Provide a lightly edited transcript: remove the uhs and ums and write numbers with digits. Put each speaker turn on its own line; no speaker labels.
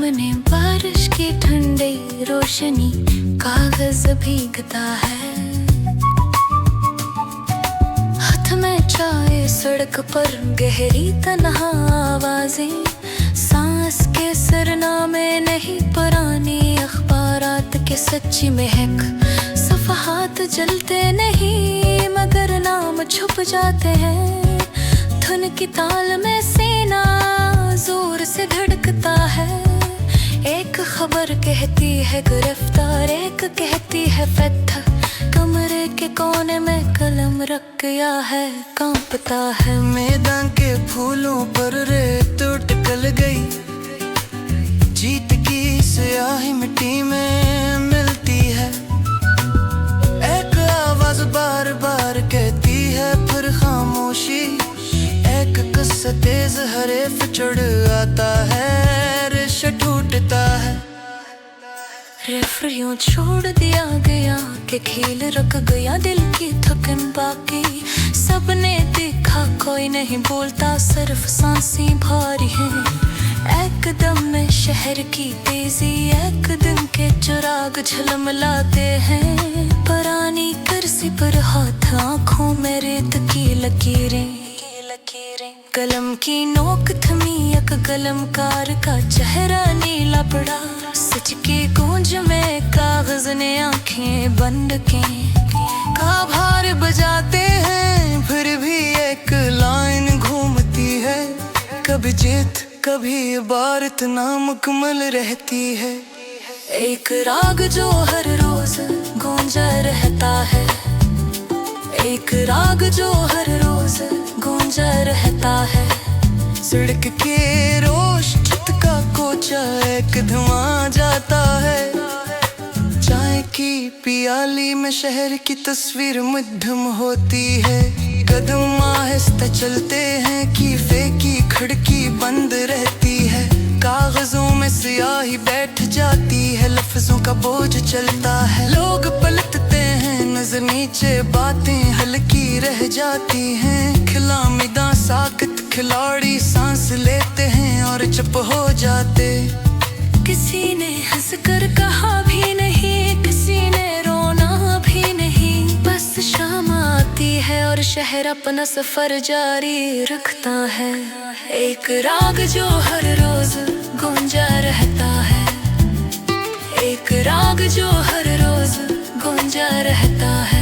सामने बारिश की ठंडी रोशनी, कागज भीगता है। हाथ में चाय, सड़क पर गहरी तन्हा आवाजें, सांस के सरनामे नहीं, पुरानी अखबारात के सच्ची महक। सफ़हात जलते नहीं मगर नाम छुप जाते हैं। धुन की ताल में सीना जोर से धड़कता है। एक खबर कहती है गिरफ्तार, एक कहती है फतह। कमरे के कोने में कलम रख गया है, कांपता है।
मैदान के फूलों पर रेत अटकल गई, जीत की स्याही मिट्टी में मिलती है। एक आवाज बार बार कहती है फिर खामोशी। एक किस्सा तेज हरेफ चढ़ आता है, रिश्ता टूटता है।
रेफरियों छोड़ दिया गया कि खेल रख गया, दिल की थकन बाकी। सबने देखा कोई नहीं बोलता, सिर्फ सांसें भारी हैं। एक दम में शहर की तेजी, एक दिन के चिराग झलमलाते हैं। पुरानी कुर्सी पर हाथ, आंखों में रेत की लकीरें। कलम की नोक थमी, एक कलमकार का चेहरा नीला पड़ा। सच की गूंज में कागज ने आंखें बंद की।
भार बजाते हैं फिर भी एक लाइन घूमती है। कभी जीत कभी इबारत नामुकम्मल रहती है।
एक राग जो हर रोज गूंजा रहता है, एक राग जो हर रोज गूंजा रहता है।
सड़क के रोश, छत का कोचा, एक धुआं जाता है। चाय की पियाली में शहर की तस्वीर मध्यम होती है। कदम आहिस्ता चलते हैं, कीफे की खिड़की बंद रहती है। कागजों में स्याही बैठ जाती है, लफ्जों का बोझ चलता है। लोग पलटते हैं, नजर नीचे बातें हल्की रह जाती हैं। खिला मिदा साकत खिलाड़ी सांस लेते हैं और चुप हो जाते।
किसी ने हंसकर कहा भी नहीं, किसी ने रोना भी नहीं। बस शाम आती है और शहर अपना सफर जारी रखता है। एक राग जो हर रोज गूंजा रहता है, एक राग जो हर रोज गूंजा रहता है।